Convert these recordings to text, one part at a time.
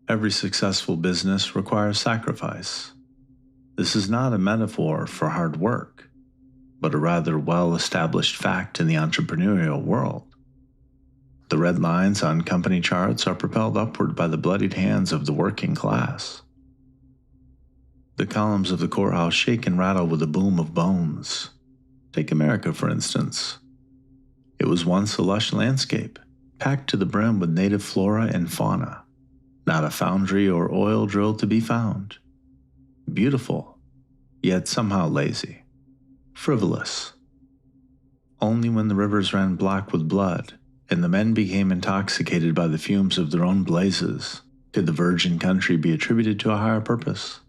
Every successful business requires sacrifice. This is not a metaphor for hard work, but a rather well-established fact in the entrepreneurial world. The red lines on company charts are propelled upward by the bloodied hands of the working class. The columns of the courthouse shake and rattle with the boom of bones. Take America, for instance. It was once a lush landscape, packed to the brim with native flora and fauna. Not a foundry or oil drill to be found. Beautiful, yet somehow lazy. Frivolous. Only when the rivers ran black with blood, and the men became intoxicated by the fumes of their own blazes, could the virgin country be attributed to a higher purpose.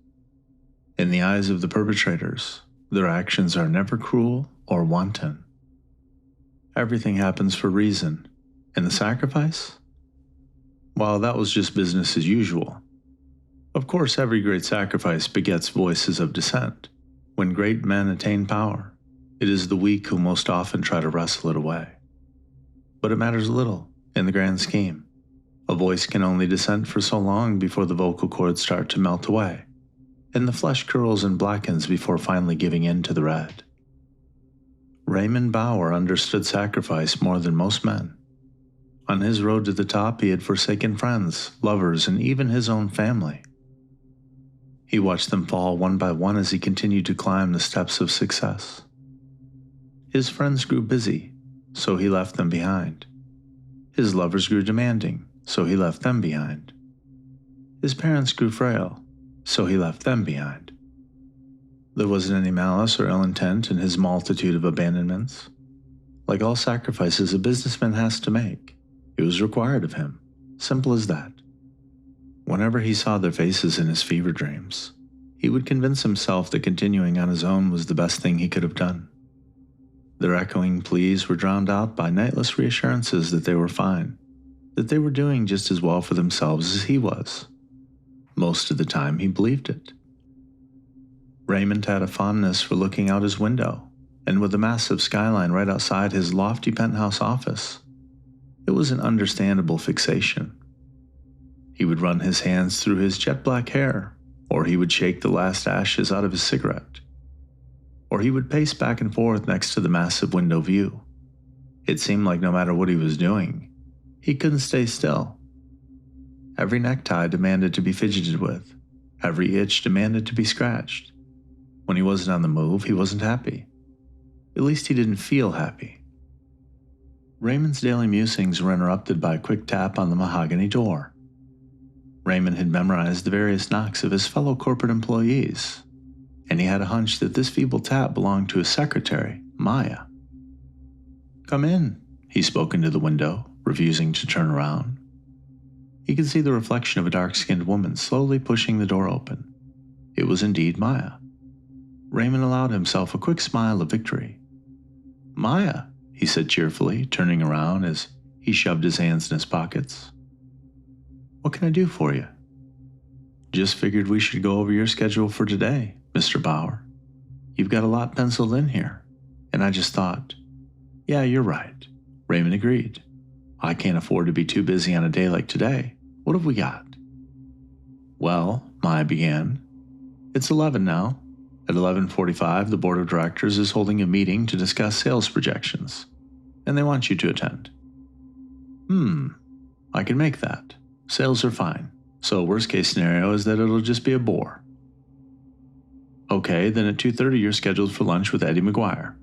In the eyes of the perpetrators, their actions are never cruel or wanton. Everything happens for reason, and the sacrifice? Well, that was just business as usual. Of course, every great sacrifice begets voices of dissent. When great men attain power, it is the weak who most often try to wrestle it away. But it matters little in the grand scheme. A voice can only dissent for so long before the vocal cords start to melt away, and the flesh curls and blackens before finally giving in to the red. Raymond Bauer understood sacrifice more than most men. On his road to the top, he had forsaken friends, lovers, and even his own family. He watched them fall one by one as he continued to climb the steps of success. His friends grew busy, so he left them behind. His lovers grew demanding, so he left them behind. His parents grew frail, so he left them behind. There wasn't any malice or ill intent in his multitude of abandonments. Like all sacrifices a businessman has to make, it was required of him. Simple as that. Whenever he saw their faces in his fever dreams, he would convince himself that continuing on his own was the best thing he could have done. Their echoing pleas were drowned out by nightless reassurances that they were fine, that they were doing just as well for themselves as he was. Most of the time he believed it. Raymond had a fondness for looking out his window, and with the massive skyline right outside his lofty penthouse office, it was an understandable fixation. He would run his hands through his jet black hair, or he would shake the last ashes out of his cigarette, or he would pace back and forth next to the massive window view. It seemed like no matter what he was doing, he couldn't stay still. Every necktie demanded to be fidgeted with, every itch demanded to be scratched. When he wasn't on the move, he wasn't happy. At least he didn't feel happy. Raymond's daily musings were interrupted by a quick tap on the mahogany door. Raymond had memorized the various knocks of his fellow corporate employees, and he had a hunch that this feeble tap belonged to his secretary, Maya. "Come in," he spoke into the window, refusing to turn around. He could see the reflection of a dark-skinned woman slowly pushing the door open. It was indeed Maya. Raymond allowed himself a quick smile of victory. "Maya," he said cheerfully, turning around as he shoved his hands in his pockets. "What can I do for you?" "Just figured we should go over your schedule for today, Mr. Bauer. You've got a lot penciled in here, and I just thought." "Yeah, you're right," Raymond agreed. "I can't afford to be too busy on a day like today. What have we got?" "Well," Maya began, "it's 11 now. At 11:45, the board of directors is holding a meeting to discuss sales projections, and they want you to attend." I can make that. Sales are fine, so worst case scenario is that it'll just be a bore." "Okay, then at 2:30 you're scheduled for lunch with Eddie McGuire."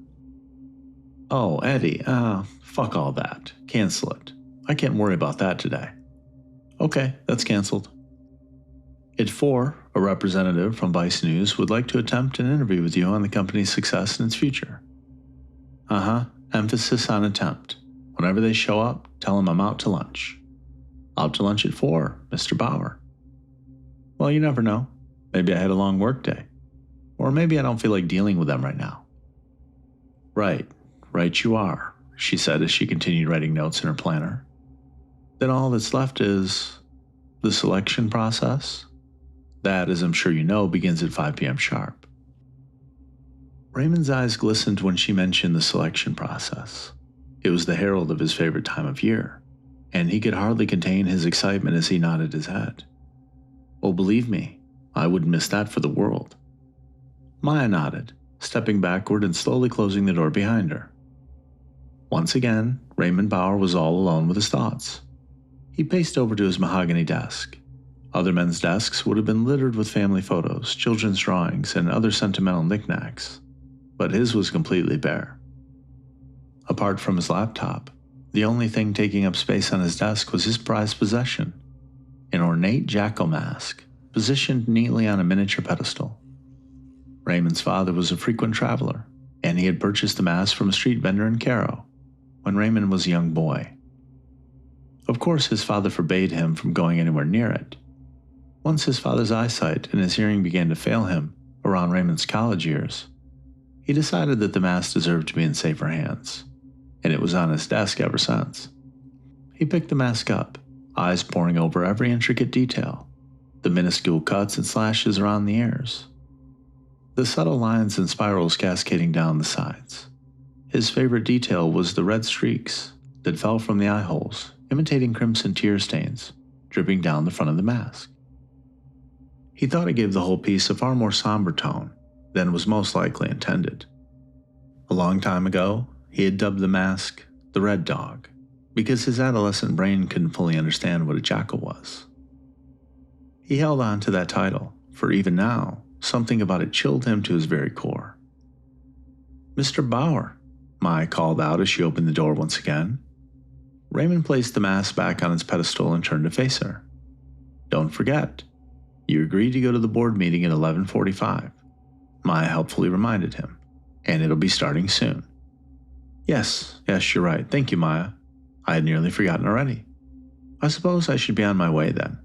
"Oh, Eddie, fuck all that. Cancel it. I can't worry about that today." "Okay, that's canceled." At 4, a representative from Vice News would like to attempt an interview with you on the company's success and its future. Emphasis on attempt. Whenever they show up, tell them I'm out to lunch. "Out to lunch at 4, Mr. Bauer." "Well, you never know. Maybe I had a long work day. Or maybe I don't feel like dealing with them right now." Right you are," she said as she continued writing notes in her planner. "Then all that's left is the selection process. That, as I'm sure you know, begins at 5 p.m. sharp." Raymond's eyes glistened when she mentioned the selection process. It was the herald of his favorite time of year, and he could hardly contain his excitement as he nodded his head. Oh, believe me, I wouldn't miss that for the world. Maya nodded, stepping backward and slowly closing the door behind her. Once again, Raymond Bauer was all alone with his thoughts. He paced over to his mahogany desk. Other men's desks would have been littered with family photos, children's drawings, and other sentimental knickknacks, but his was completely bare. Apart from his laptop, the only thing taking up space on his desk was his prized possession, an ornate jackal mask, positioned neatly on a miniature pedestal. Raymond's father was a frequent traveler, and he had purchased the mask from a street vendor in Cairo when Raymond was a young boy. Of course, his father forbade him from going anywhere near it. Once his father's eyesight and his hearing began to fail him around Raymond's college years, he decided that the mask deserved to be in safer hands, and it was on his desk ever since. He picked the mask up, eyes poring over every intricate detail, the minuscule cuts and slashes around the ears, the subtle lines and spirals cascading down the sides. His favorite detail was the red streaks that fell from the eye holes, imitating crimson tear stains, dripping down the front of the mask. He thought it gave the whole piece a far more somber tone than was most likely intended. A long time ago, he had dubbed the mask the Red Dog, because his adolescent brain couldn't fully understand what a jackal was. He held on to that title, for even now, something about it chilled him to his very core. "Mr. Bauer," Mai called out as she opened the door once again. Raymond placed the mask back on its pedestal and turned to face her. "Don't forget, you agreed to go to the board meeting at 11:45, Maya helpfully reminded him, "and it'll be starting soon." Yes, you're right. Thank you, Maya. I had nearly forgotten already. I suppose I should be on my way then.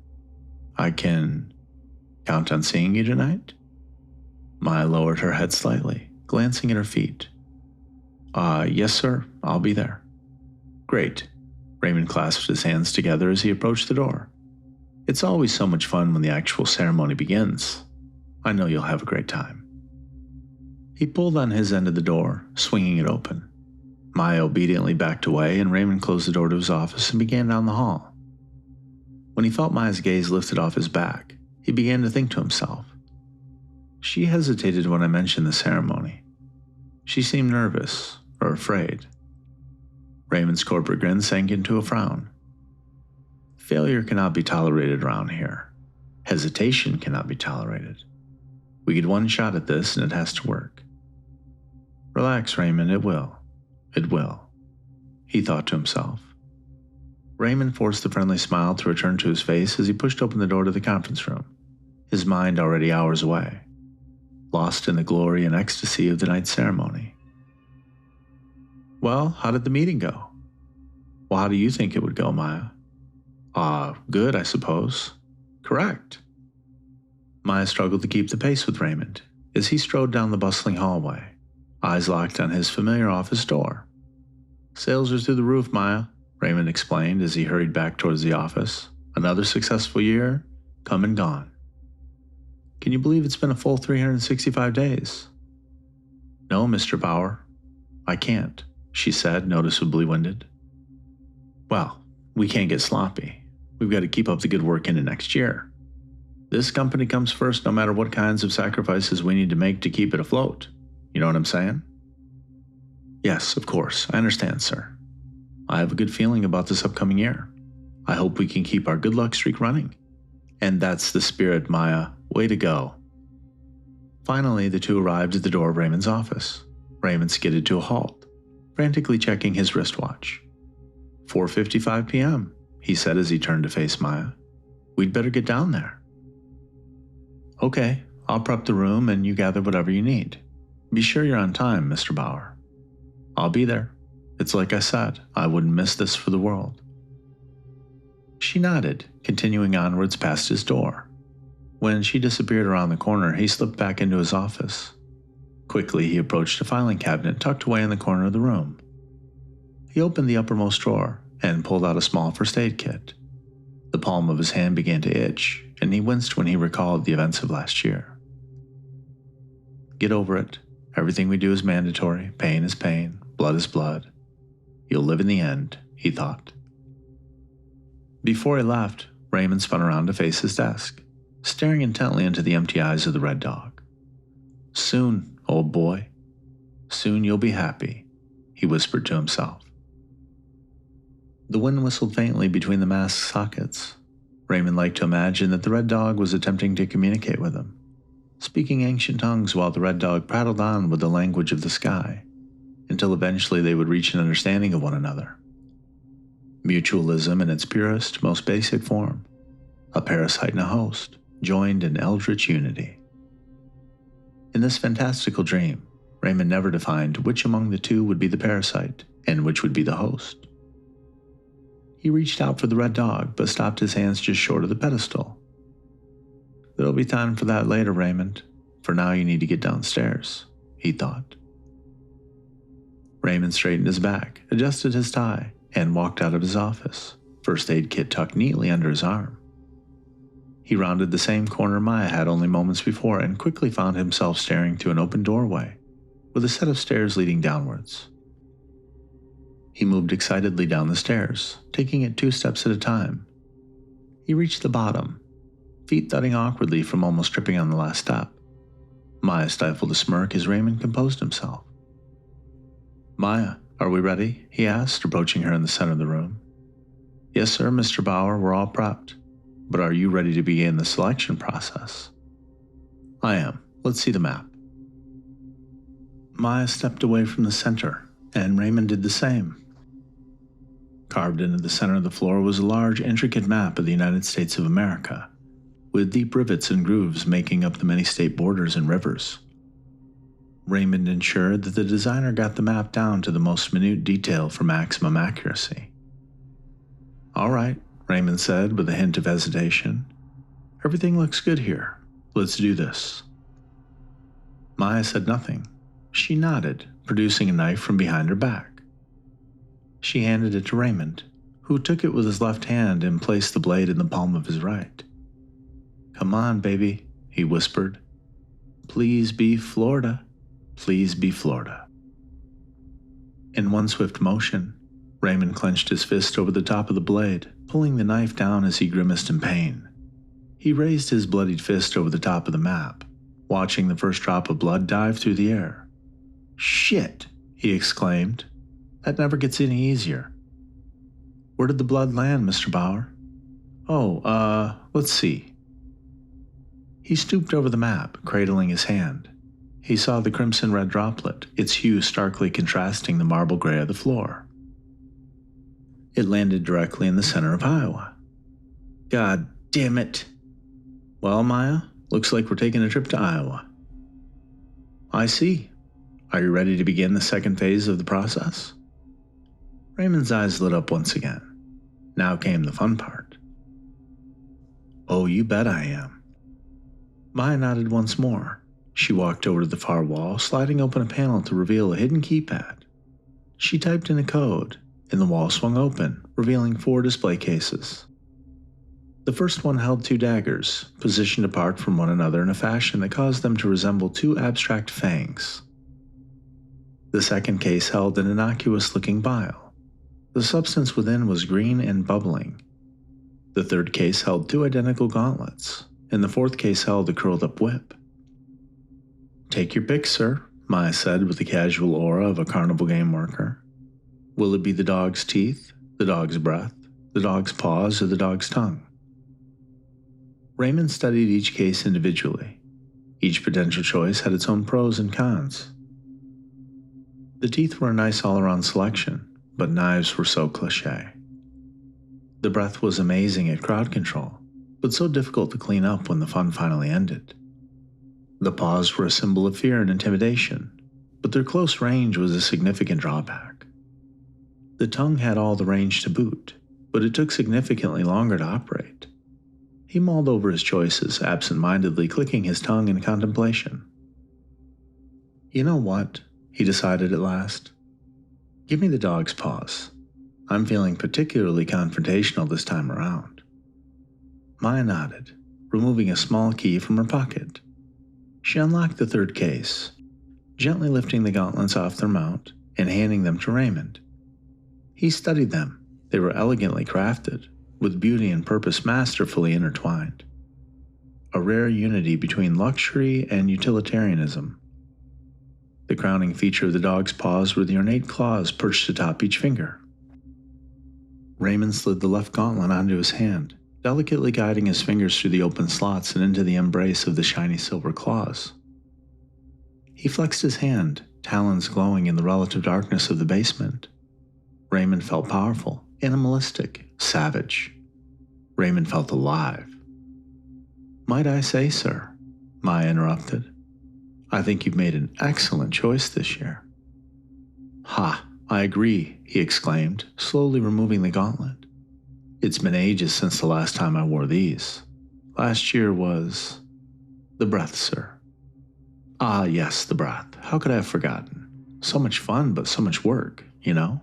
I can count on seeing you tonight?" Maya lowered her head slightly, glancing at her feet. Yes, sir. I'll be there." "Great." Raymond clasped his hands together as he approached the door. "It's always so much fun when the actual ceremony begins. I know you'll have a great time." He pulled on his end of the door, swinging it open. Maya obediently backed away, and Raymond closed the door to his office and began down the hall. When he felt Maya's gaze lifted off his back, he began to think to himself. She hesitated when I mentioned the ceremony. She seemed nervous, or afraid. Raymond's corporate grin sank into a frown. Failure cannot be tolerated around here. Hesitation cannot be tolerated. We get one shot at this and it has to work. Relax, Raymond, it will. It will, he thought to himself. Raymond forced the friendly smile to return to his face as he pushed open the door to the conference room, his mind already hours away, lost in the glory and ecstasy of the night's ceremony. "Well, how did the meeting go?" "Well, how do you think it would go, Maya?" Good, I suppose." "Correct." Maya struggled to keep the pace with Raymond as he strode down the bustling hallway, eyes locked on his familiar office door. "Sales are through the roof, Maya," Raymond explained as he hurried back towards the office. "Another successful year, come and gone." "Can you believe it's been a full 365 days? "No, Mr. Bauer, I can't," she said, noticeably winded. "Well, we can't get sloppy. We've got to keep up the good work into next year. This company comes first no matter what kinds of sacrifices we need to make to keep it afloat. You know what I'm saying?" "Yes, of course. I understand, sir. I have a good feeling about this upcoming year. I hope we can keep our good luck streak running." "And that's the spirit, Maya. Way to go." Finally, the two arrived at the door of Raymond's office. Raymond skidded to a halt, frantically checking his wristwatch. 4:55 p.m., he said as he turned to face Maya. "We'd better get down there." "Okay, I'll prep the room and you gather whatever you need. Be sure you're on time, Mr. Bauer." "I'll be there. It's like I said, I wouldn't miss this for the world." She nodded, continuing onwards past his door. When she disappeared around the corner, he slipped back into his office. Quickly, he approached a filing cabinet tucked away in the corner of the room. He opened the uppermost drawer and pulled out a small first aid kit. The palm of his hand began to itch, and he winced when he recalled the events of last year. "Get over it. Everything we do is mandatory. Pain is pain. Blood is blood. You'll live in the end," he thought. Before he left, Raymond spun around to face his desk, staring intently into the empty eyes of the red dog. "Soon, old boy. Soon you'll be happy," he whispered to himself. The wind whistled faintly between the mask's sockets. Raymond liked to imagine that the red dog was attempting to communicate with him, speaking ancient tongues while the red dog prattled on with the language of the sky, until eventually they would reach an understanding of one another. Mutualism in its purest, most basic form. A parasite and a host, joined in eldritch unity. In this fantastical dream, Raymond never defined which among the two would be the parasite and which would be the host. He reached out for the red dog, but stopped his hands just short of the pedestal. "There'll be time for that later, Raymond. For now you need to get downstairs," he thought. Raymond straightened his back, adjusted his tie, and walked out of his office, first aid kit tucked neatly under his arm. He rounded the same corner Maya had only moments before and quickly found himself staring through an open doorway, with a set of stairs leading downwards. He moved excitedly down the stairs, taking it 2 steps at a time. He reached the bottom, feet thudding awkwardly from almost tripping on the last step. Maya stifled a smirk as Raymond composed himself. "Maya, are we ready?" he asked, approaching her in the center of the room. "Yes, sir, Mr. Bauer, we're all prepped. But are you ready to begin the selection process?" "I am. Let's see the map." Maya stepped away from the center, and Raymond did the same. Carved into the center of the floor was a large, intricate map of the United States of America, with deep rivets and grooves making up the many state borders and rivers. Raymond ensured that the designer got the map down to the most minute detail for maximum accuracy. "All right," Raymond said with a hint of hesitation. "Everything looks good here. Let's do this." Maya said nothing. She nodded, producing a knife from behind her back. She handed it to Raymond, who took it with his left hand and placed the blade in the palm of his right. "Come on, baby," he whispered. "Please be Florida. Please be Florida." In one swift motion, Raymond clenched his fist over the top of the blade, pulling the knife down as he grimaced in pain. He raised his bloodied fist over the top of the map, watching the first drop of blood dive through the air. "Shit!" he exclaimed. "That never gets any easier." "Where did the blood land, Mr. Bauer?" Let's see." He stooped over the map, cradling his hand. He saw the crimson-red droplet, its hue starkly contrasting the marble gray of the floor. It landed directly in the center of Iowa. "God damn it!" "Well, Maya, looks like we're taking a trip to Iowa." "I see. Are you ready to begin the second phase of the process?" Raymond's eyes lit up once again. Now came the fun part. "Oh, you bet I am." Maya nodded once more. She walked over to the far wall, sliding open a panel to reveal a hidden keypad. She typed in a code, and the wall swung open, revealing 4 display cases. The first one held 2 daggers, positioned apart from one another in a fashion that caused them to resemble 2 abstract fangs. The second case held an innocuous-looking vial. The substance within was green and bubbling. The third case held 2 identical gauntlets, and the fourth case held a curled-up whip. "Take your pick, sir," Maya said with the casual aura of a carnival game worker. "Will it be the dog's teeth, the dog's breath, the dog's paws, or the dog's tongue?" Raymond studied each case individually. Each potential choice had its own pros and cons. The teeth were a nice all-around selection, but knives were so cliché. The breath was amazing at crowd control, but so difficult to clean up when the fun finally ended. The paws were a symbol of fear and intimidation, but their close range was a significant drawback. The tongue had all the range to boot, but it took significantly longer to operate. He mulled over his choices, absent-mindedly clicking his tongue in contemplation. "You know what?" he decided at last. "Give me the dog's paws. I'm feeling particularly confrontational this time around." Maya nodded, removing a small key from her pocket. She unlocked the third case, gently lifting the gauntlets off their mount and handing them to Raymond. He studied them. They were elegantly crafted, with beauty and purpose masterfully intertwined. a rare unity between luxury and utilitarianism. The crowning feature of the dog's paws were the ornate claws perched atop each finger. Raymond slid the left gauntlet onto his hand, delicately guiding his fingers through the open slots and into the embrace of the shiny silver claws. He flexed his hand, talons glowing in the relative darkness of the basement. Raymond felt powerful, animalistic, savage. Raymond felt alive. "Might I say, sir," Maya interrupted, "I think you've made an excellent choice this year." "Ha, I agree," he exclaimed, slowly removing the gauntlet. "It's been ages since the last time I wore these. Last year was the breath, sir." "Ah, yes, the breath. How could I have forgotten? So much fun, but so much work, you know?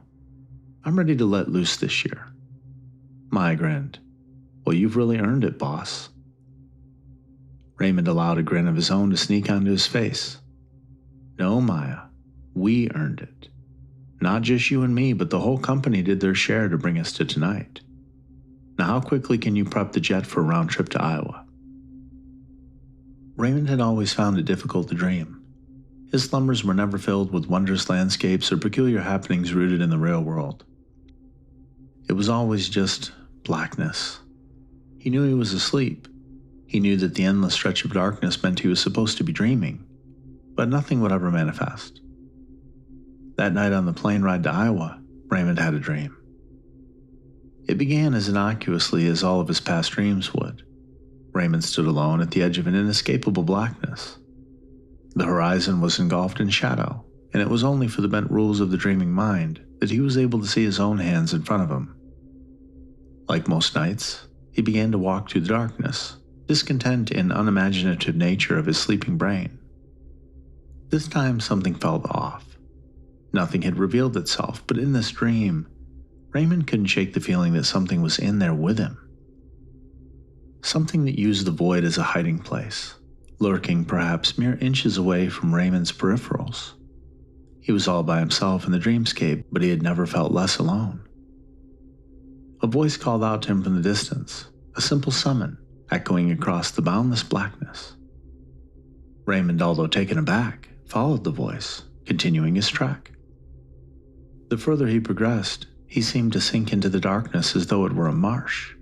I'm ready to let loose this year." Maya grinned. "Well, you've really earned it, boss." Raymond allowed a grin of his own to sneak onto his face. "No, Maya, we earned it. Not just you and me, but the whole company did their share to bring us to tonight. Now how quickly can you prep the jet for a round trip to Iowa?" Raymond had always found it difficult to dream. His slumbers were never filled with wondrous landscapes or peculiar happenings rooted in the real world. It was always just blackness. He knew he was asleep. He knew that the endless stretch of darkness meant he was supposed to be dreaming, but nothing would ever manifest. That night on the plane ride to Iowa, Raymond had a dream. It began as innocuously as all of his past dreams would. Raymond stood alone at the edge of an inescapable blackness. The horizon was engulfed in shadow, and it was only for the bent rules of the dreaming mind that he was able to see his own hands in front of him. Like most nights, he began to walk through the darkness, discontent in unimaginative nature of his sleeping brain. This time something felt off. Nothing had revealed itself, but in this dream, Raymond couldn't shake the feeling that something was in there with him. Something that used the void as a hiding place, lurking perhaps mere inches away from Raymond's peripherals. He was all by himself in the dreamscape, but he had never felt less alone. A voice called out to him from the distance, a simple summon, echoing across the boundless blackness. Raymond, although taken aback, followed the voice, continuing his trek. The further he progressed, he seemed to sink into the darkness as though it were a marsh.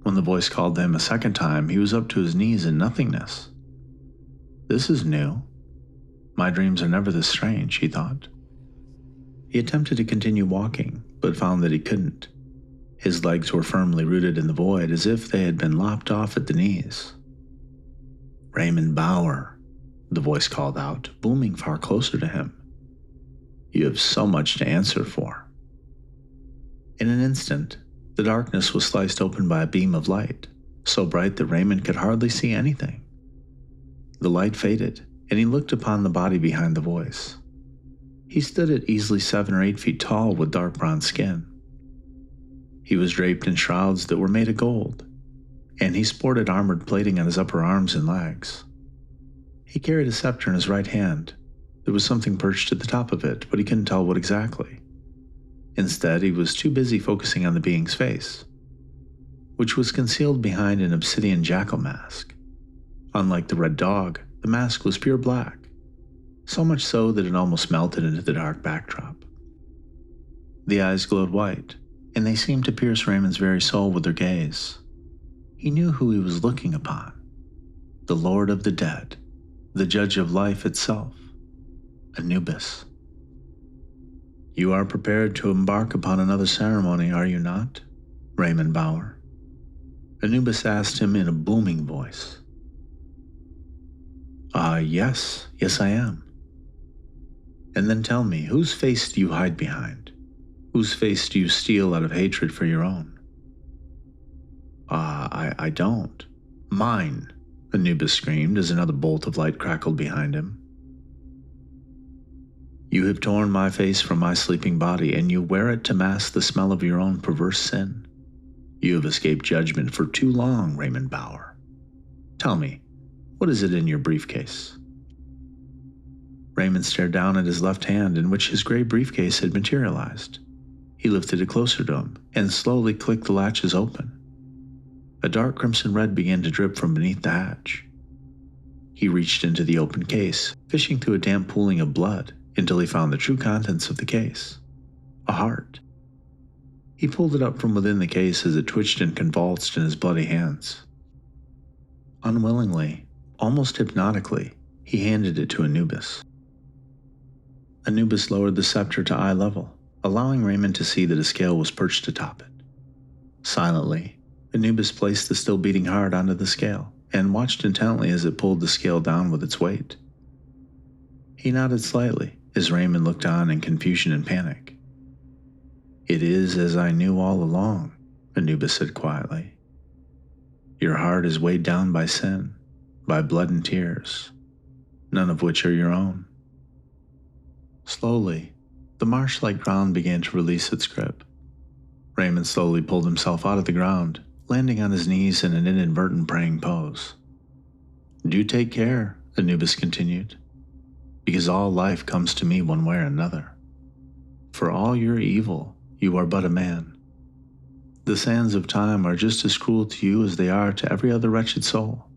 When the voice called to him a second time, he was up to his knees in nothingness. "This is new. My dreams are never this strange," he thought. He attempted to continue walking, but found that he couldn't. His legs were firmly rooted in the void, as if they had been lopped off at the knees. "Raymond Bauer," the voice called out, booming far closer to him. "You have so much to answer for." In an instant, the darkness was sliced open by a beam of light, so bright that Raymond could hardly see anything. The light faded, and he looked upon the body behind the voice. He stood at easily 7 or 8 feet tall with dark brown skin. He was draped in shrouds that were made of gold, and he sported armored plating on his upper arms and legs. He carried a scepter in his right hand. There was something perched at the top of it, but he couldn't tell what exactly. Instead, he was too busy focusing on the being's face, which was concealed behind an obsidian jackal mask. Unlike the red dog, the mask was pure black, so much so that it almost melted into the dark backdrop. The eyes glowed white, and they seemed to pierce Raymond's very soul with their gaze. He knew who he was looking upon: the Lord of the Dead, the Judge of life itself, Anubis. "You are prepared to embark upon another ceremony, are you not, Raymond Bauer?" Anubis asked him in a booming voice. Yes, I am." "And then tell me, whose face do you hide behind? Whose face do you steal out of hatred for your own?" I don't." "Mine," Anubis screamed as another bolt of light crackled behind him. "You have torn my face from my sleeping body, and you wear it to mask the smell of your own perverse sin. You have escaped judgment for too long, Raymond Bauer. Tell me, what is it in your briefcase?" Raymond stared down at his left hand, in which his gray briefcase had materialized. He lifted it closer to him, and slowly clicked the latches open. A dark crimson red began to drip from beneath the hatch, He reached into the open case, fishing through a damp pooling of blood until he found the true contents of the case. A heart. He pulled it up from within the case as it twitched and convulsed in his bloody hands. Unwillingly, almost hypnotically, he handed it to Anubis. Anubis lowered the scepter to eye level, allowing Raymond to see that a scale was perched atop it. Silently, Anubis placed the still beating heart onto the scale and watched intently as it pulled the scale down with its weight. He nodded slightly as Raymond looked on in confusion and panic. "It is as I knew all along," Anubis said quietly. "Your heart is weighed down by sin, by blood and tears, none of which are your own." Slowly, the marsh-like ground began to release its grip. Raymond slowly pulled himself out of the ground, landing on his knees in an inadvertent praying pose. "Do take care," Anubis continued, "because all life comes to me one way or another. For all your evil, you are but a man. The sands of time are just as cruel to you as they are to every other wretched soul.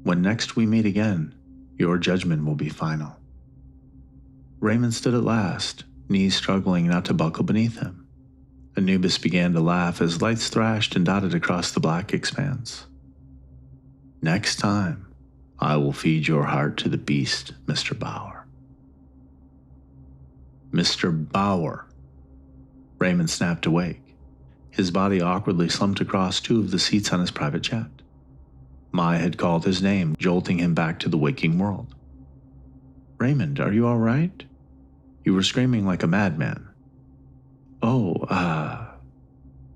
When next we meet again, your judgment will be final." Raymond stood at last, knees struggling not to buckle beneath him. Anubis began to laugh as lights thrashed and dotted across the black expanse. "Next time, I will feed your heart to the beast, Mr. Bauer." "Mr. Bauer." Raymond snapped awake. His body awkwardly slumped across two of the seats on his private jet. Maya had called his name, jolting him back to the waking world. "Raymond, are you all right? You were screaming like a madman."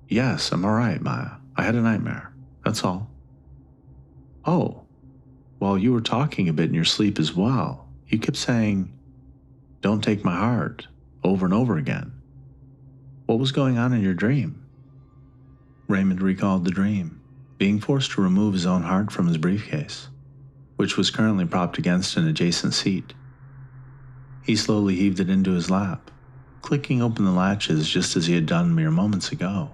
Yes, I'm all right, Maya. I had a nightmare. That's all." "Oh, well, you were talking a bit in your sleep as well. You kept saying, 'Don't take my heart,' over and over again. What was going on in your dream?" Raymond recalled the dream, being forced to remove his own heart from his briefcase, which was currently propped against an adjacent seat. He slowly heaved it into his lap, clicking open the latches just as he had done mere moments ago.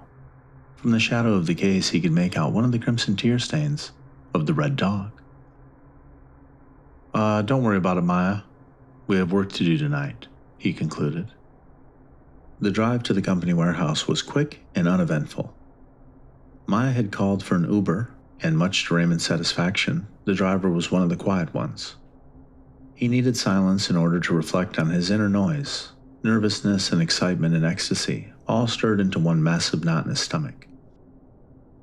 From the shadow of the case he could make out one of the crimson tear stains of the red dog. Don't worry about it, Maya. We have work to do tonight," he concluded. The drive to the company warehouse was quick and uneventful. Maya had called for an Uber, and much to Raymond's satisfaction, the driver was one of the quiet ones. He needed silence in order to reflect on his inner noise. Nervousness and excitement and ecstasy all stirred into one massive knot in his stomach.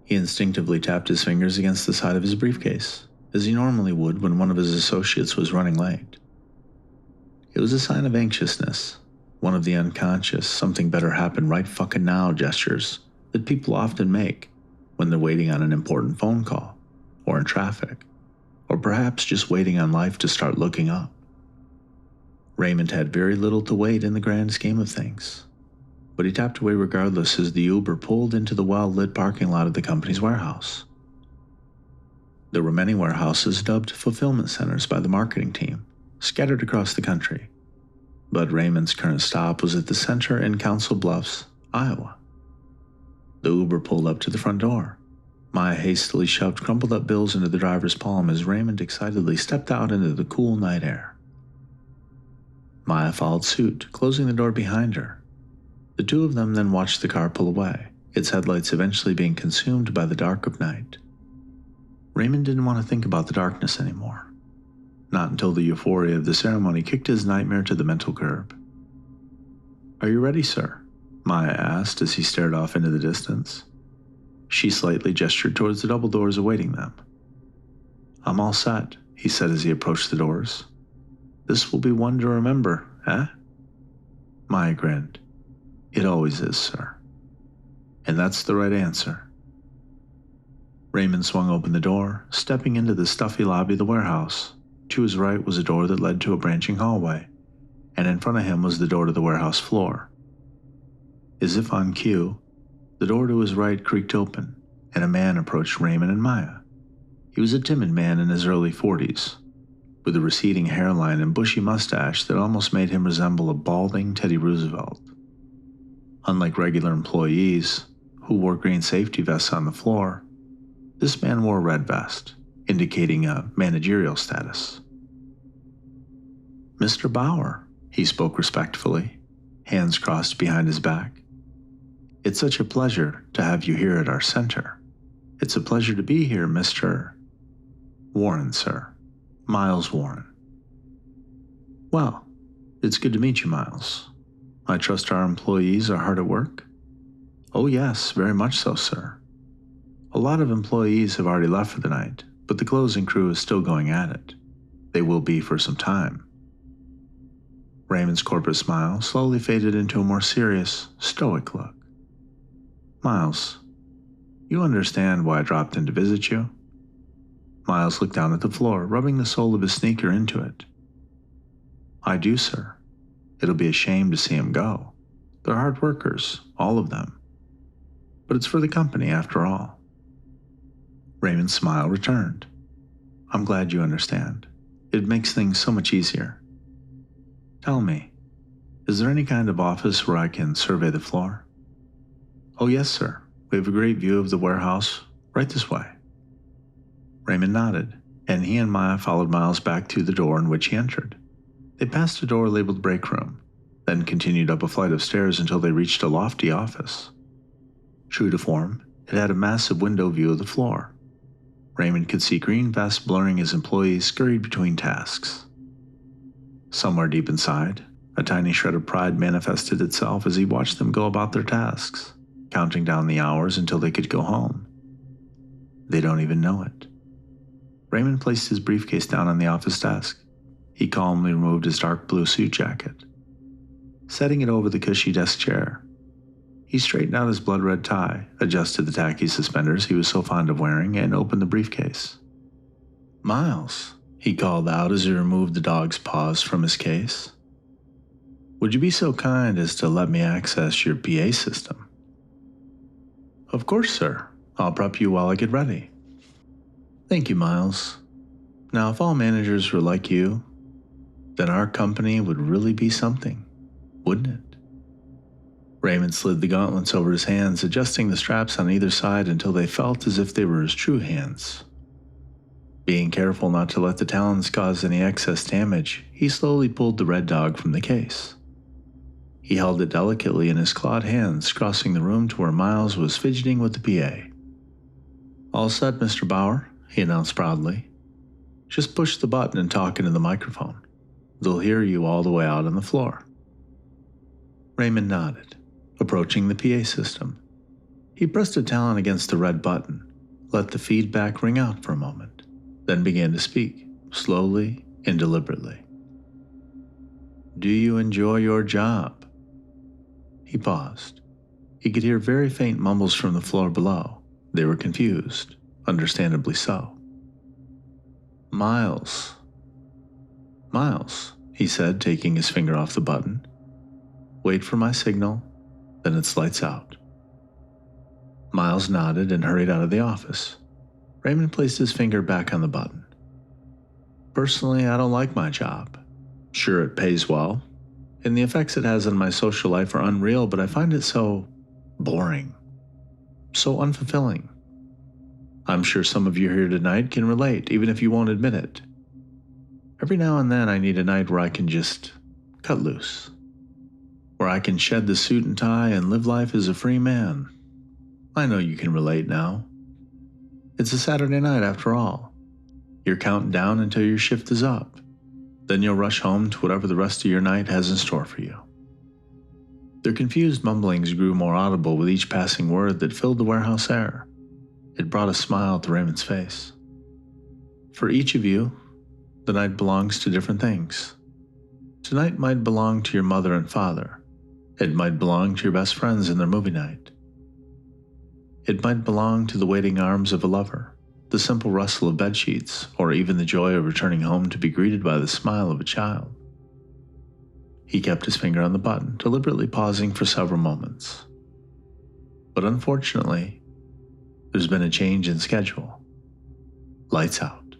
He instinctively tapped his fingers against the side of his briefcase, as he normally would when one of his associates was running late. It was a sign of anxiousness, one of the unconscious "something better happen right fucking now" gestures that people often make when they're waiting on an important phone call, or in traffic, or perhaps just waiting on life to start looking up. Raymond had very little to wait in the grand scheme of things, but he tapped away regardless as the Uber pulled into the well-lit parking lot of the company's warehouse. There were many warehouses dubbed fulfillment centers by the marketing team, scattered across the country, but Raymond's current stop was at the center in Council Bluffs, Iowa. The Uber pulled up to the front door. Maya hastily shoved crumpled-up bills into the driver's palm as Raymond excitedly stepped out into the cool night air. Maya followed suit, closing the door behind her. The two of them then watched the car pull away, its headlights eventually being consumed by the dark of night. Raymond didn't want to think about the darkness anymore. Not until the euphoria of the ceremony kicked his nightmare to the mental curb. "Are you ready, sir?" Maya asked as he stared off into the distance. She slightly gestured towards the double doors awaiting them. "I'm all set," he said as he approached the doors. "This will be one to remember, eh?" Maya grinned. "It always is, sir. And that's the right answer." Raymond swung open the door, stepping into the stuffy lobby of the warehouse. To his right was a door that led to a branching hallway, and in front of him was the door to the warehouse floor. As if on cue, the door to his right creaked open, and a man approached Raymond and Maya. He was a timid man in his early 40s, with a receding hairline and bushy mustache that almost made him resemble a balding Teddy Roosevelt. Unlike regular employees, who wore green safety vests on the floor, this man wore a red vest, indicating a managerial status. "Mr. Bauer," he spoke respectfully, hands crossed behind his back. "It's such a pleasure to have you here at our center. It's a pleasure to be here, Mr. Warren, sir. Miles Warren." "Well, it's good to meet you, Miles. I trust our employees are hard at work?" "Oh yes, very much so, sir. A lot of employees have already left for the night, but the closing crew is still going at it. They will be for some time." Raymond's corporate smile slowly faded into a more serious, stoic look. "Miles, you understand why I dropped in to visit you?" Miles looked down at the floor, rubbing the sole of his sneaker into it. "I do, sir. It'll be a shame to see 'em go. They're hard workers, all of them. But it's for the company, after all." Raymond's smile returned. "I'm glad you understand. It makes things so much easier. Tell me, is there any kind of office where I can survey the floor?" "Oh yes, sir. We have a great view of the warehouse right this way." Raymond nodded, and he and Maya followed Miles back through the door in which he entered. They passed a door labeled break room, then continued up a flight of stairs until they reached a lofty office. True to form, it had a massive window view of the floor. Raymond could see green vests blurring as employees scurried between tasks. Somewhere deep inside, a tiny shred of pride manifested itself as he watched them go about their tasks, counting down the hours until they could go home. They don't even know it. Raymond placed his briefcase down on the office desk. He calmly removed his dark blue suit jacket. Setting it over the cushy desk chair, he straightened out his blood-red tie, adjusted the tacky suspenders he was so fond of wearing, and opened the briefcase. "Miles," he called out as he removed the dog's paws from his case. "Would you be so kind as to let me access your PA system?" "Of course, sir. I'll prep you while I get ready." "Thank you, Miles. Now, if all managers were like you, then our company would really be something, wouldn't it?" Raymond slid the gauntlets over his hands, adjusting the straps on either side until they felt as if they were his true hands. Being careful not to let the talons cause any excess damage, he slowly pulled the red dog from the case. He held it delicately in his clawed hands, crossing the room to where Miles was fidgeting with the PA. "All set, Mr. Bauer," he announced proudly. "Just push the button and talk into the microphone. They'll hear you all the way out on the floor." Raymond nodded, approaching the PA system. He pressed a talon against the red button, let the feedback ring out for a moment, then began to speak, slowly and deliberately. "Do you enjoy your job?" He paused. He could hear very faint mumbles from the floor below. They were confused, understandably so. "Miles. Miles," he said, taking his finger off the button. "Wait for my signal, then it's lights out." Miles nodded and hurried out of the office. Raymond placed his finger back on the button. "Personally, I don't like my job. Sure, it pays well, and the effects it has on my social life are unreal, but I find it so boring, so unfulfilling. I'm sure some of you here tonight can relate, even if you won't admit it. Every now and then I need a night where I can just cut loose, where I can shed the suit and tie and live life as a free man. I know you can relate now. It's a Saturday night after all. You're counting down until your shift is up. Then you'll rush home to whatever the rest of your night has in store for you." Their confused mumblings grew more audible with each passing word that filled the warehouse air. It brought a smile to Raymond's face. "For each of you, the night belongs to different things. Tonight might belong to your mother and father. It might belong to your best friends in their movie night. It might belong to the waiting arms of a lover, the simple rustle of bedsheets, or even the joy of returning home to be greeted by the smile of a child." He kept his finger on the button, deliberately pausing for several moments. "But unfortunately, there's been a change in schedule. Lights out."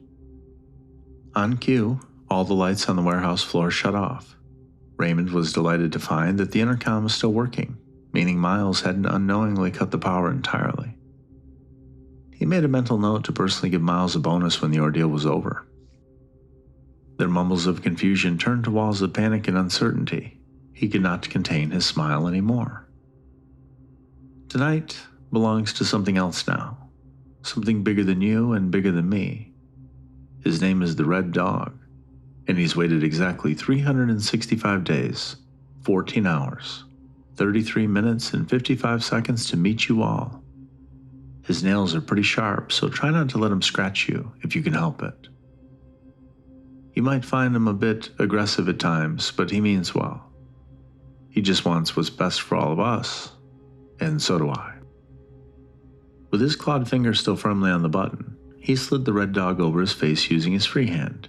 On cue, all the lights on the warehouse floor shut off. Raymond was delighted to find that the intercom was still working, meaning Miles hadn't unknowingly cut the power entirely. He made a mental note to personally give Miles a bonus when the ordeal was over. Their mumbles of confusion turned to walls of panic and uncertainty. He could not contain his smile anymore. Tonight belongs to something else now. Something bigger than you and bigger than me. His name is the Red Dog, and he's waited exactly 365 days, 14 hours, 33 minutes, and 55 seconds to meet you all. His nails are pretty sharp, so try not to let him scratch you if you can help it. You might find him a bit aggressive at times, but he means well. He just wants what's best for all of us, and so do I. With his clawed finger still firmly on the button, he slid the Red Dog over his face using his free hand.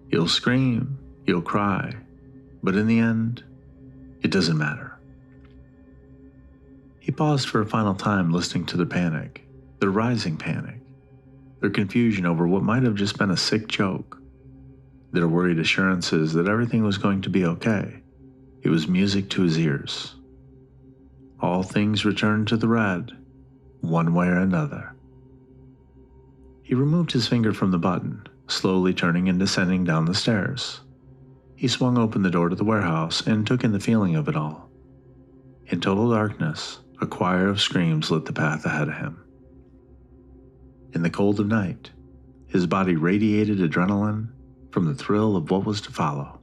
You'll scream, you'll cry, but in the end, it doesn't matter. He paused for a final time, listening to their panic, their rising panic, their confusion over what might have just been a sick joke, their worried assurances that everything was going to be okay. It was music to his ears. All things returned to the red, one way or another. He removed his finger from the button, slowly turning and descending down the stairs. He swung open the door to the warehouse and took in the feeling of it all. In total darkness, a choir of screams lit the path ahead of him. In the cold of night, his body radiated adrenaline from the thrill of what was to follow.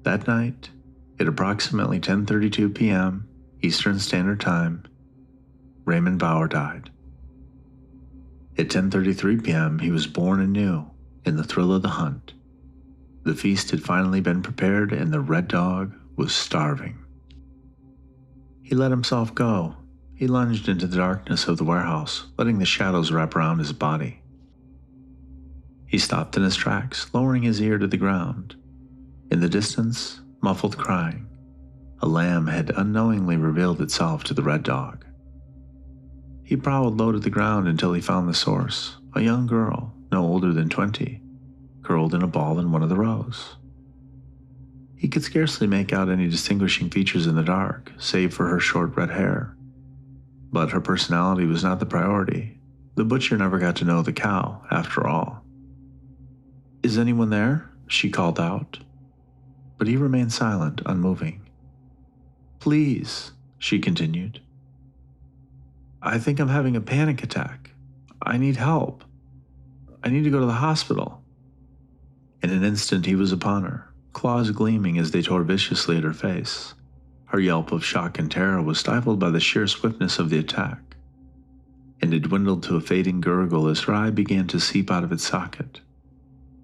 That night, at approximately 10:32 p.m. Eastern Standard Time, Raymond Bauer died. At 10:33 p.m., he was born anew in the thrill of the hunt. The feast had finally been prepared and the Red Dog was starving. He let himself go. He lunged into the darkness of the warehouse, letting the shadows wrap around his body. He stopped in his tracks, lowering his ear to the ground. In the distance, muffled crying, a lamb had unknowingly revealed itself to the Red Dog. He prowled low to the ground until he found the source, a young girl, no older than 20, curled in a ball in one of the rows. He could scarcely make out any distinguishing features in the dark, save for her short red hair. But her personality was not the priority. The butcher never got to know the cow, after all. "Is anyone there?" she called out. But he remained silent, unmoving. "Please," she continued. "I think I'm having a panic attack. I need help. I need to go to the hospital." In an instant he was upon her, claws gleaming as they tore viciously at her face. Her yelp of shock and terror was stifled by the sheer swiftness of the attack, and it dwindled to a fading gurgle as her eye began to seep out of its socket.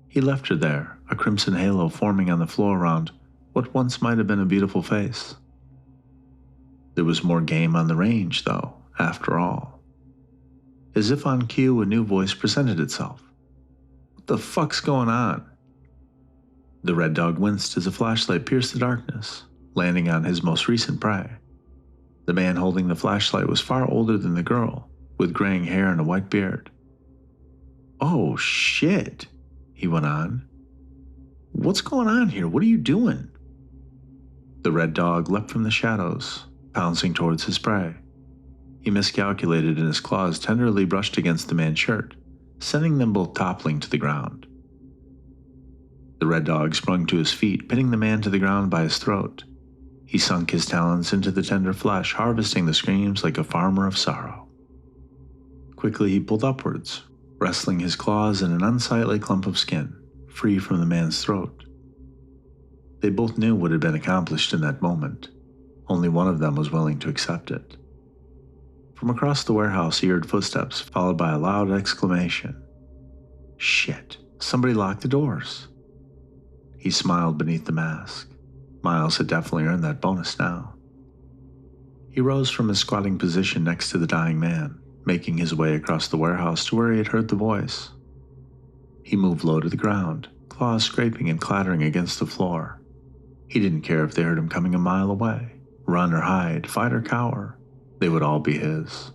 He left her there, a crimson halo forming on the floor around what once might have been a beautiful face. There was more game on the range, though, after all. As if on cue, a new voice presented itself. "What the fuck's going on?" The Red Dog winced as a flashlight pierced the darkness, landing on his most recent prey. The man holding the flashlight was far older than the girl, with graying hair and a white beard. "Oh, shit," he went on. "What's going on here? What are you doing?" The Red Dog leapt from the shadows, pouncing towards his prey. He miscalculated and his claws tenderly brushed against the man's shirt, sending them both toppling to the ground. The Red Dog sprung to his feet, pinning the man to the ground by his throat. He sunk his talons into the tender flesh, harvesting the screams like a farmer of sorrow. Quickly he pulled upwards, wrestling his claws in an unsightly clump of skin, free from the man's throat. They both knew what had been accomplished in that moment. Only one of them was willing to accept it. From across the warehouse he heard footsteps, followed by a loud exclamation. "Shit, somebody locked the doors." He smiled beneath the mask. Miles had definitely earned that bonus now. He rose from his squatting position next to the dying man, making his way across the warehouse to where he had heard the voice. He moved low to the ground, claws scraping and clattering against the floor. He didn't care if they heard him coming a mile away. Run or hide, fight or cower, they would all be his.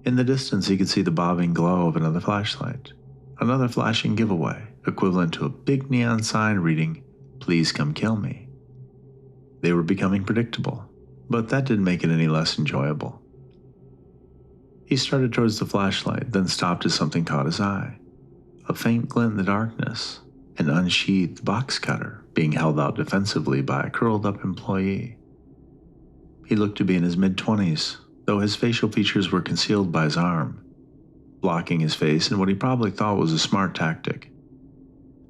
In the distance he could see the bobbing glow of another flashlight, another flashing giveaway, equivalent to a big neon sign reading, "Please come kill me." They were becoming predictable, but that didn't make it any less enjoyable. He started towards the flashlight, then stopped as something caught his eye. A faint glint in the darkness, an unsheathed box cutter being held out defensively by a curled-up employee. He looked to be in his mid-20s, though his facial features were concealed by his arm, blocking his face in what he probably thought was a smart tactic.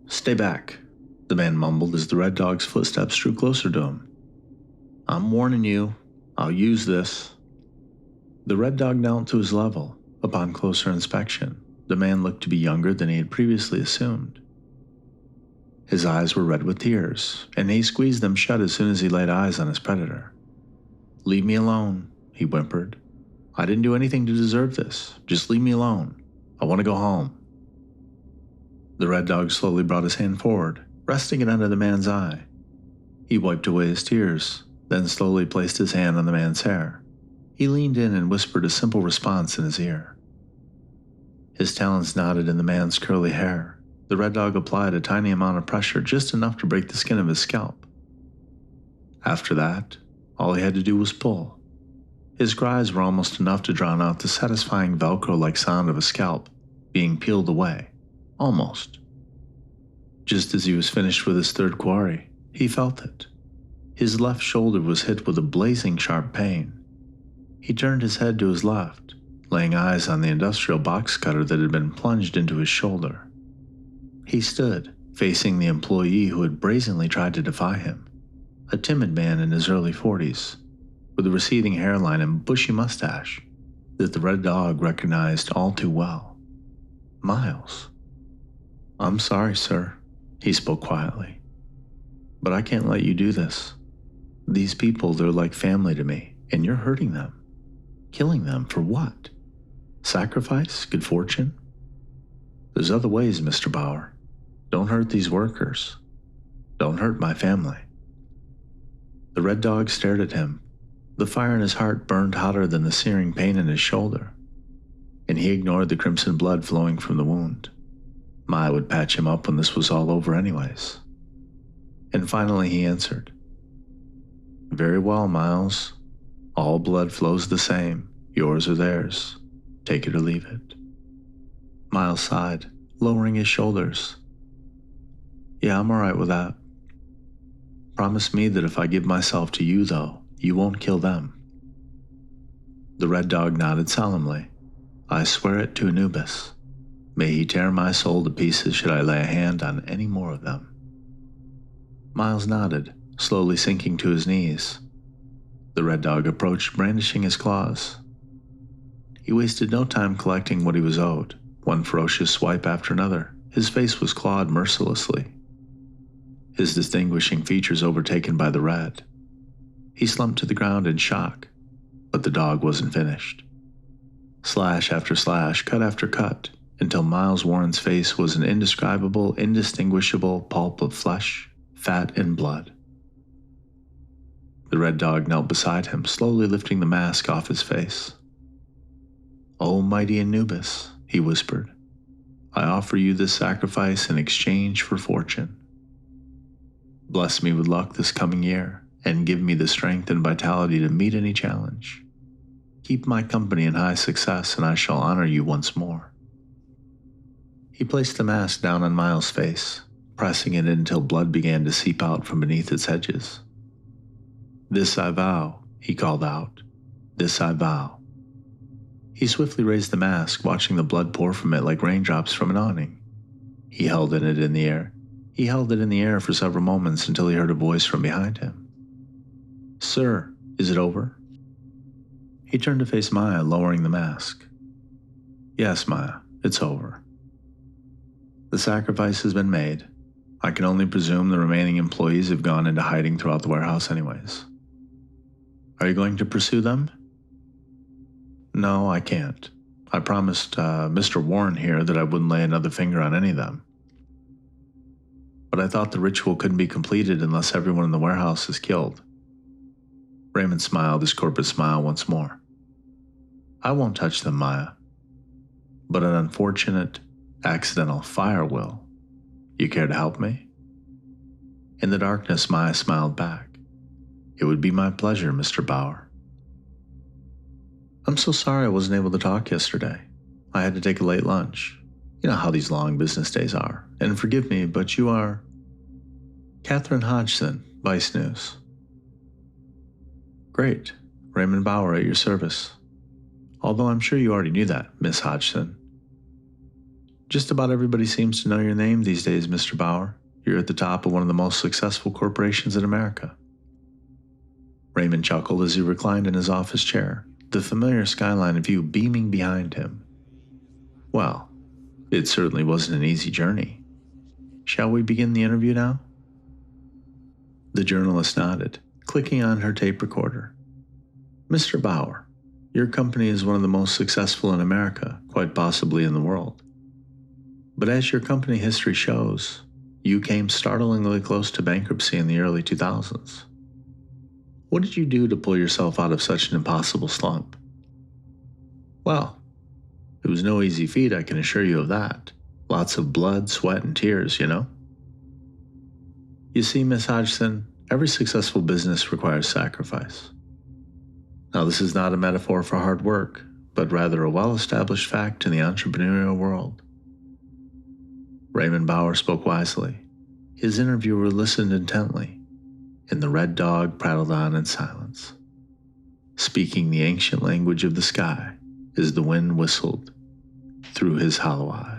"Stay back," the man mumbled as the red dog's footsteps drew closer to him. "I'm warning you, I'll use this." The red dog knelt to his level. Upon closer inspection, the man looked to be younger than he had previously assumed. His eyes were red with tears, and he squeezed them shut as soon as he laid eyes on his predator. "Leave me alone," he whimpered. "I didn't do anything to deserve this. Just leave me alone. I want to go home." The red dog slowly brought his hand forward, resting it under the man's eye. He wiped away his tears, then slowly placed his hand on the man's hair. He leaned in and whispered a simple response in his ear. His talons knotted in the man's curly hair. The red dog applied a tiny amount of pressure, just enough to break the skin of his scalp. After that, all he had to do was pull. His cries were almost enough to drown out the satisfying Velcro-like sound of a scalp being peeled away. Almost. Just as he was finished with his third quarry, he felt it. His left shoulder was hit with a blazing sharp pain. He turned his head to his left, laying eyes on the industrial box cutter that had been plunged into his shoulder. He stood, facing the employee who had brazenly tried to defy him, a timid man in his early 40s, with a receding hairline and bushy mustache that the red dog recognized all too well. Miles. "I'm sorry, sir," he spoke quietly, "but I can't let you do this. These people, they're like family to me, and you're hurting them. Killing them for what? Sacrifice? Good fortune? There's other ways, Mr. Bauer. Don't hurt these workers. Don't hurt my family." The red dog stared at him. The fire in his heart burned hotter than the searing pain in his shoulder, and he ignored the crimson blood flowing from the wound. Maya would patch him up when this was all over anyways. And finally he answered, "Very well, Miles. All blood flows the same, yours or theirs. Take it or leave it." Miles sighed, lowering his shoulders. "Yeah, I'm alright with that. Promise me that if I give myself to you, though, you won't kill them." The red dog nodded solemnly. "I swear it to Anubis. May he tear my soul to pieces should I lay a hand on any more of them." Miles nodded, slowly sinking to his knees. The red dog approached, brandishing his claws. He wasted no time collecting what he was owed, one ferocious swipe after another. His face was clawed mercilessly, his distinguishing features overtaken by the red. He slumped to the ground in shock, but the dog wasn't finished. Slash after slash, cut after cut, until Miles Warren's face was an indescribable, indistinguishable pulp of flesh, fat, and blood. The red dog knelt beside him, slowly lifting the mask off his face. "O mighty Anubis," he whispered, "I offer you this sacrifice in exchange for fortune. Bless me with luck this coming year, and give me the strength and vitality to meet any challenge. Keep my company in high success, and I shall honor you once more." He placed the mask down on Miles' face, pressing it until blood began to seep out from beneath its edges. "This I vow," he called out. "This I vow." He swiftly raised the mask, watching the blood pour from it like raindrops from an awning. He held it in the air. He held it in the air for several moments until he heard a voice from behind him. "Sir, is it over?" He turned to face Maya, lowering the mask. "Yes, Maya, it's over. The sacrifice has been made. I can only presume the remaining employees have gone into hiding throughout the warehouse anyways. Are you going to pursue them?" "No, I can't. I promised Mr. Warren here that I wouldn't lay another finger on any of them. But I thought the ritual couldn't be completed unless everyone in the warehouse is killed." Raymond smiled his corporate smile once more. "I won't touch them, Maya. But an unfortunate, accidental fire will. You care to help me?" In the darkness, Maya smiled back. "It would be my pleasure, Mr. Bauer." I'm so sorry I wasn't able to talk yesterday. I had to take a late lunch. You know how these long business days are. And forgive me, but you are... Catherine Hodgson, Vice News. Great. Raymond Bauer at your service. Although I'm sure you already knew that, Miss Hodgson. Just about everybody seems to know your name these days, Mr. Bauer. You're at the top of one of the most successful corporations in America. Raymond chuckled as he reclined in his office chair, the familiar skyline view beaming behind him. Well, it certainly wasn't an easy journey. Shall we begin the interview now? The journalist nodded, clicking on her tape recorder. Mr. Bauer, your company is one of the most successful in America, quite possibly in the world. But as your company history shows, you came startlingly close to bankruptcy in the early 2000s. What did you do to pull yourself out of such an impossible slump? Well, it was no easy feat, I can assure you of that. Lots of blood, sweat, and tears, you know? You see, Miss Hodgson, every successful business requires sacrifice. Now, this is not a metaphor for hard work, but rather a well-established fact in the entrepreneurial world. Raymond Bauer spoke wisely. His interviewer listened intently, and the red dog prattled on in silence, speaking the ancient language of the sky as the wind whistled through his hollow eyes.